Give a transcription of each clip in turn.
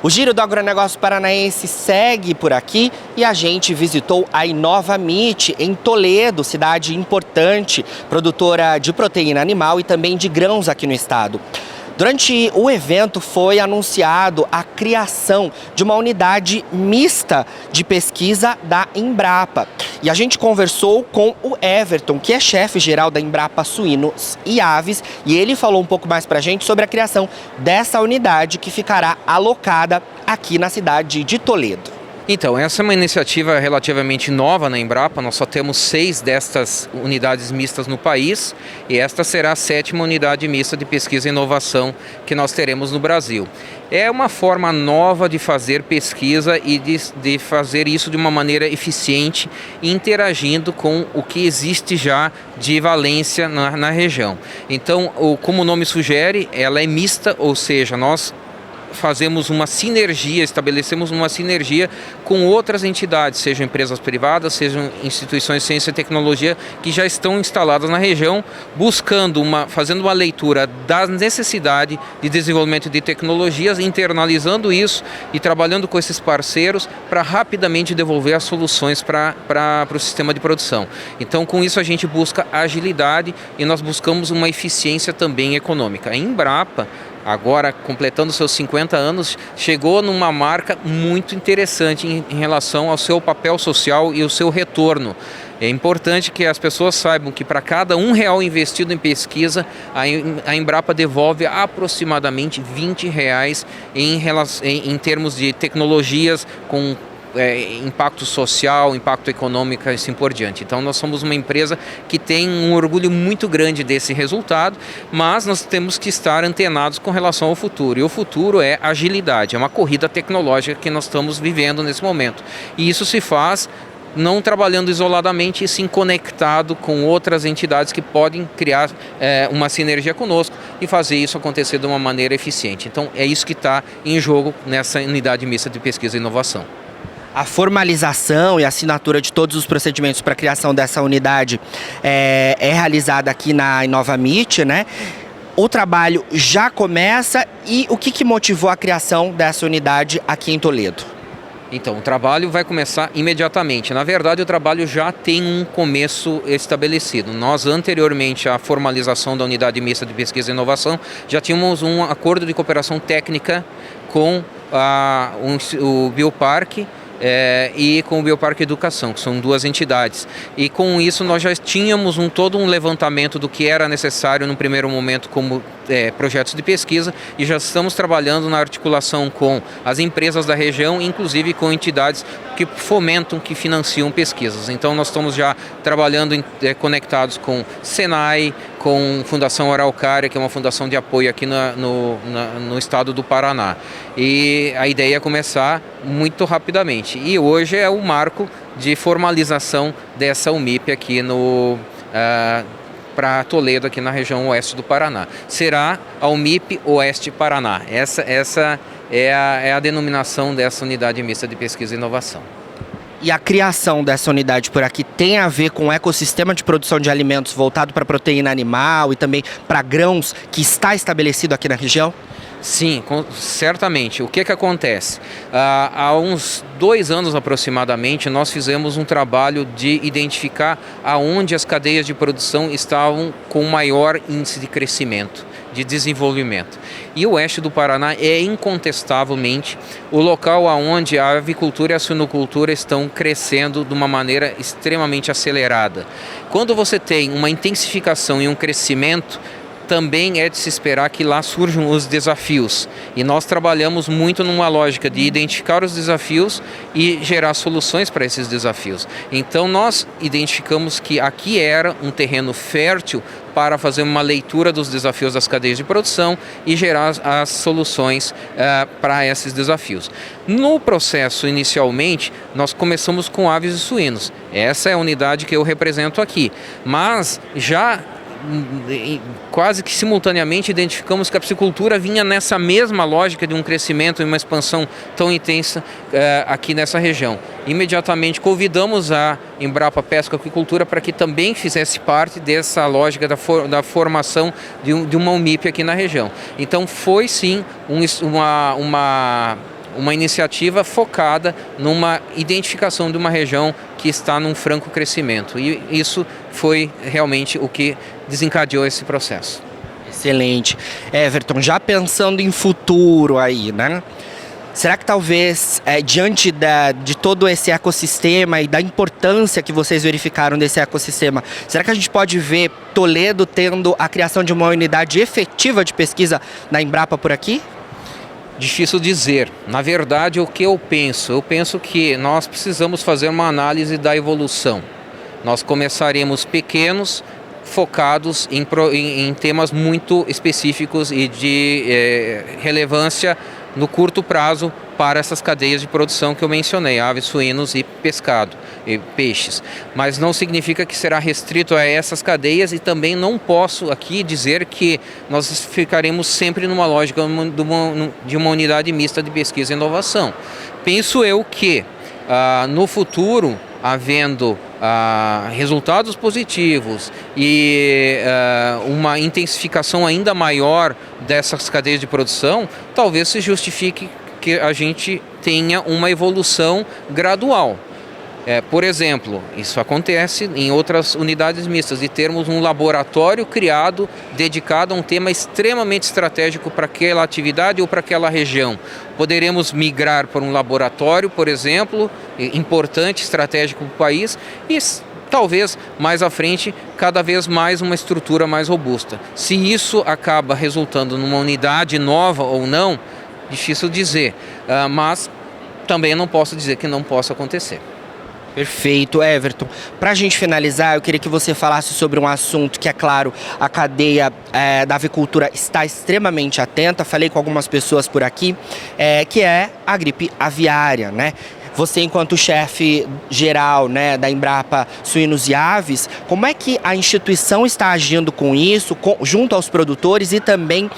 O Giro do Agronegócio Paranaense segue por aqui e a gente visitou a Inova Meat em Toledo, cidade importante, produtora de proteína animal e também de grãos aqui no estado. Durante o evento foi anunciado a criação de uma unidade mista de pesquisa da Embrapa. E a gente conversou com o Everton, que é chefe-geral da Embrapa Suínos e Aves, e ele falou um pouco mais para a gente sobre a criação dessa unidade que ficará alocada aqui na cidade de Toledo. Então, essa é uma iniciativa relativamente nova na Embrapa, nós só temos 6 destas unidades mistas no país e esta será a 7ª unidade mista de pesquisa e inovação que nós teremos no Brasil. É uma forma nova de fazer pesquisa e de fazer isso de uma maneira eficiente, interagindo com o que existe já de valência na região. Então, como o nome sugere, ela é mista, ou seja, nós fazemos uma sinergia, estabelecemos uma sinergia com outras entidades, sejam empresas privadas, sejam instituições de ciência e tecnologia que já estão instaladas na região, fazendo uma leitura da necessidade de desenvolvimento de tecnologias, internalizando isso e trabalhando com esses parceiros para rapidamente devolver as soluções para o sistema de produção. Então, com isso a gente busca agilidade e nós buscamos uma eficiência também econômica. A Embrapa, agora completando seus 50 anos, chegou numa marca muito interessante em relação ao seu papel social e o seu retorno. É importante que as pessoas saibam que para cada R$1 investido em pesquisa, a Embrapa devolve aproximadamente R$20 em termos de tecnologias com impacto social, impacto econômico e assim por diante. Então nós somos uma empresa que tem um orgulho muito grande desse resultado, mas nós temos que estar antenados com relação ao futuro. E o futuro é agilidade, é uma corrida tecnológica que nós estamos vivendo nesse momento. E isso se faz não trabalhando isoladamente, e sim conectado com outras entidades que podem criar uma sinergia conosco e fazer isso acontecer de uma maneira eficiente. Então é isso que está em jogo nessa unidade mista de pesquisa e inovação. A formalização e assinatura de todos os procedimentos para a criação dessa unidade é realizada aqui na Inova Meat, né? O trabalho já começa e o que motivou a criação dessa unidade aqui em Toledo? Então, o trabalho vai começar imediatamente. Na verdade, o trabalho já tem um começo estabelecido. Nós, anteriormente à formalização da Unidade Mista de Pesquisa e Inovação, já tínhamos um acordo de cooperação técnica com o Bioparque e com o Bioparque Educação, que são 2 entidades. E com isso nós já tínhamos todo um levantamento do que era necessário no primeiro momento como projetos de pesquisa, e já estamos trabalhando na articulação com as empresas da região, inclusive com entidades que fomentam, que financiam pesquisas. Então nós estamos já trabalhando conectados com Senai, com Fundação Araucária, que é uma fundação de apoio aqui no estado do Paraná. E a ideia é começar muito rapidamente. E hoje é o marco de formalização dessa UMIP aqui para Toledo, aqui na região oeste do Paraná. Será a UMIP Oeste Paraná. Essa é a denominação dessa unidade mista de pesquisa e inovação. E a criação dessa unidade por aqui tem a ver com o ecossistema de produção de alimentos voltado para proteína animal e também para grãos que está estabelecido aqui na região? Sim, certamente. O que acontece? Há uns 2 anos aproximadamente, nós fizemos um trabalho de identificar aonde as cadeias de produção estavam com maior índice de crescimento, de desenvolvimento. E o oeste do Paraná é incontestavelmente o local onde a avicultura e a suinocultura estão crescendo de uma maneira extremamente acelerada. Quando você tem uma intensificação e um crescimento, também é de se esperar que lá surjam os desafios. E nós trabalhamos muito numa lógica de identificar os desafios e gerar soluções para esses desafios. Então nós identificamos que aqui era um terreno fértil para fazer uma leitura dos desafios das cadeias de produção e gerar as soluções para esses desafios. No processo, inicialmente, nós começamos com aves e suínos. Essa é a unidade que eu represento aqui. Mas já quase que simultaneamente identificamos que a piscicultura vinha nessa mesma lógica de um crescimento e uma expansão tão intensa aqui nessa região. Imediatamente convidamos a Embrapa Pesca e Aquicultura para que também fizesse parte dessa lógica da formação de uma UMIP aqui na região. Então foi sim uma iniciativa focada numa identificação de uma região que está num franco crescimento. E isso foi realmente o que desencadeou esse processo. Excelente. Everton, já pensando em futuro aí, né? Será que talvez, diante de todo esse ecossistema e da importância que vocês verificaram desse ecossistema, será que a gente pode ver Toledo tendo a criação de uma unidade efetiva de pesquisa na Embrapa por aqui? Difícil dizer. Na verdade, o que eu penso? Eu penso que nós precisamos fazer uma análise da evolução. Nós começaremos pequenos, focados em temas muito específicos e de relevância no curto prazo para essas cadeias de produção que eu mencionei, aves, suínos e pescado, e peixes. Mas não significa que será restrito a essas cadeias e também não posso aqui dizer que nós ficaremos sempre numa lógica de uma unidade mista de pesquisa e inovação. Penso eu que no futuro, havendo resultados positivos e uma intensificação ainda maior dessas cadeias de produção, talvez se justifique que a gente tenha uma evolução gradual. Por exemplo, isso acontece em outras unidades mistas, de termos um laboratório criado, dedicado a um tema extremamente estratégico para aquela atividade ou para aquela região. Poderemos migrar para um laboratório, por exemplo, importante, estratégico para o país, e talvez mais à frente, cada vez mais uma estrutura mais robusta. Se isso acaba resultando numa unidade nova ou não, difícil dizer, mas também não posso dizer que não possa acontecer. Perfeito, Everton. Para a gente finalizar, eu queria que você falasse sobre um assunto que, é claro, a cadeia da avicultura está extremamente atenta. Falei com algumas pessoas por aqui, que é a gripe aviária, né? Você, enquanto chefe geral, né, da Embrapa Suínos e Aves, como é que a instituição está agindo com isso, junto aos produtores e também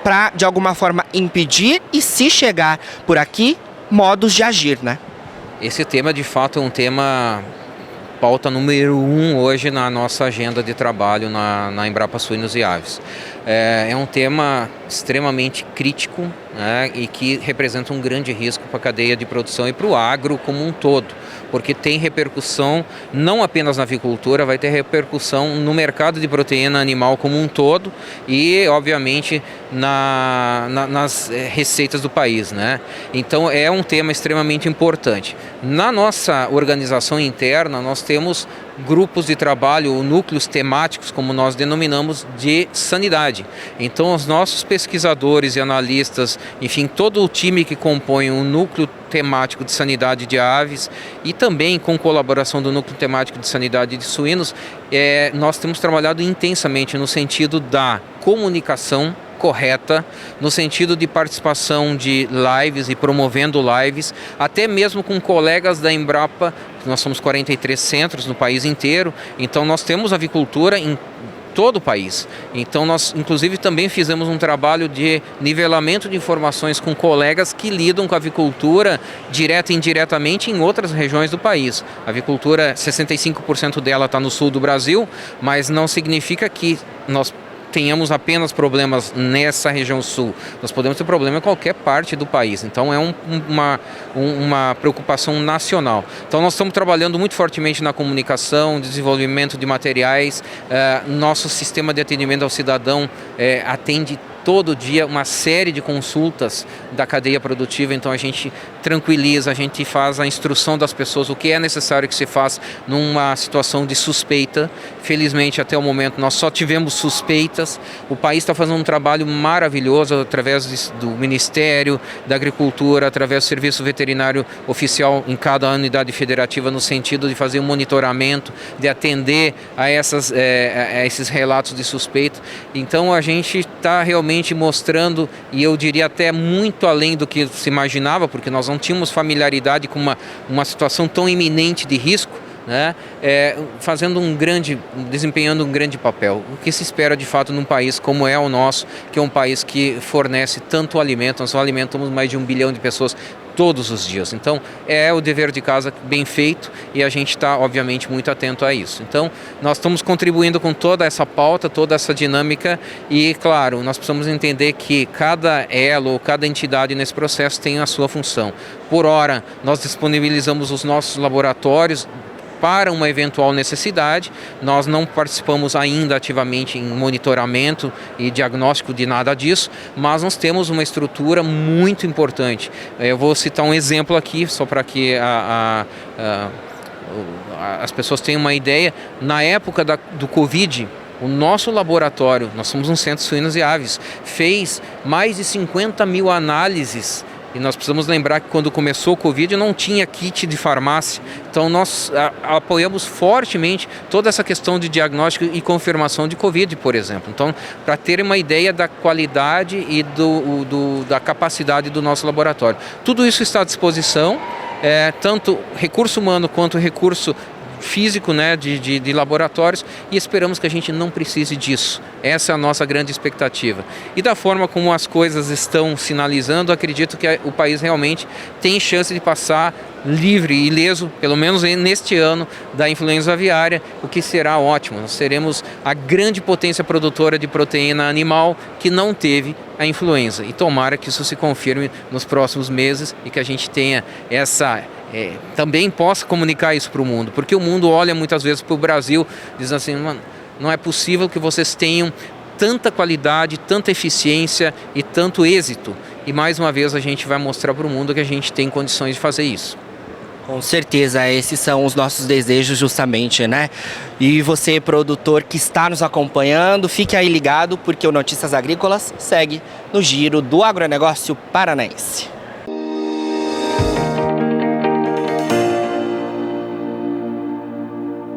para, de alguma forma, impedir e, se chegar por aqui, modos de agir, né? Esse tema, de fato, é um tema pauta número 1 hoje na nossa agenda de trabalho na Embrapa Suínos e Aves. É um tema extremamente crítico, né, e que representa um grande risco para a cadeia de produção e para o agro como um todo, porque tem repercussão não apenas na avicultura, vai ter repercussão no mercado de proteína animal como um todo e, obviamente, nas receitas do país, né? Então é um tema extremamente importante. Na nossa organização interna, nós temos grupos de trabalho, núcleos temáticos, como nós denominamos, de sanidade. Então, os nossos pesquisadores e analistas, enfim, todo o time que compõe o núcleo temático de sanidade de aves e também com colaboração do núcleo temático de sanidade de suínos, nós temos trabalhado intensamente no sentido da comunicação correta, no sentido de participação de lives e promovendo lives, até mesmo com colegas da Embrapa. Nós somos 43 centros no país inteiro, então nós temos avicultura em todo o país. Então nós, inclusive, também fizemos um trabalho de nivelamento de informações com colegas que lidam com a avicultura direta e indiretamente em outras regiões do país. A avicultura, 65% dela está no sul do Brasil, mas não significa que nós tenhamos apenas problemas nessa região sul. Nós podemos ter problema em qualquer parte do país. Então é uma preocupação nacional. Então nós estamos trabalhando muito fortemente na comunicação, desenvolvimento de materiais. Nosso sistema de atendimento ao cidadão atende todo dia uma série de consultas da cadeia produtiva, então a gente tranquiliza, a gente faz a instrução das pessoas, o que é necessário que se faça numa situação de suspeita. Felizmente, até o momento, nós só tivemos suspeitas. O país está fazendo um trabalho maravilhoso através do Ministério da Agricultura, através do Serviço Veterinário Oficial em cada unidade federativa, no sentido de fazer um monitoramento, de atender a esses relatos de suspeita. Então, a gente está realmente mostrando, e eu diria até muito além do que se imaginava, porque nós não tínhamos familiaridade com uma situação tão iminente de risco, né, desempenhando um grande papel. O que se espera de fato num país como é o nosso, que é um país que fornece tanto alimento, nós alimentamos mais de 1 bilhão de pessoas todos os dias. Então, é o dever de casa bem feito e a gente está, obviamente, muito atento a isso. Então, nós estamos contribuindo com toda essa pauta, toda essa dinâmica e, claro, nós precisamos entender que cada elo, cada entidade nesse processo tem a sua função. Por hora, nós disponibilizamos os nossos laboratórios para uma eventual necessidade. Nós não participamos ainda ativamente em monitoramento e diagnóstico de nada disso, mas nós temos uma estrutura muito importante. Eu vou citar um exemplo aqui, só para que as pessoas tenham uma ideia. Na época do Covid, o nosso laboratório, nós somos um centro de suínos e aves, fez mais de 50 mil análises. E nós precisamos lembrar que quando começou o Covid não tinha kit de farmácia. Então nós apoiamos fortemente toda essa questão de diagnóstico e confirmação de Covid, por exemplo. Então, para ter uma ideia da qualidade e da capacidade do nosso laboratório. Tudo isso está à disposição, tanto recurso humano quanto recurso físico, né, de laboratórios, e esperamos que a gente não precise disso. Essa é a nossa grande expectativa. E da forma como as coisas estão sinalizando, acredito que o país realmente tem chance de passar livre e ileso, pelo menos neste ano, da influenza aviária, o que será ótimo. Nós seremos a grande potência produtora de proteína animal que não teve a influenza. E tomara que isso se confirme nos próximos meses e que a gente tenha também possa comunicar isso para o mundo, porque o mundo olha muitas vezes para o Brasil dizendo assim, mano, não é possível que vocês tenham tanta qualidade, tanta eficiência e tanto êxito. E mais uma vez a gente vai mostrar para o mundo que a gente tem condições de fazer isso. Com certeza, esses são os nossos desejos justamente, né? E você, produtor que está nos acompanhando, fique aí ligado porque o Notícias Agrícolas segue no giro do agronegócio paranaense.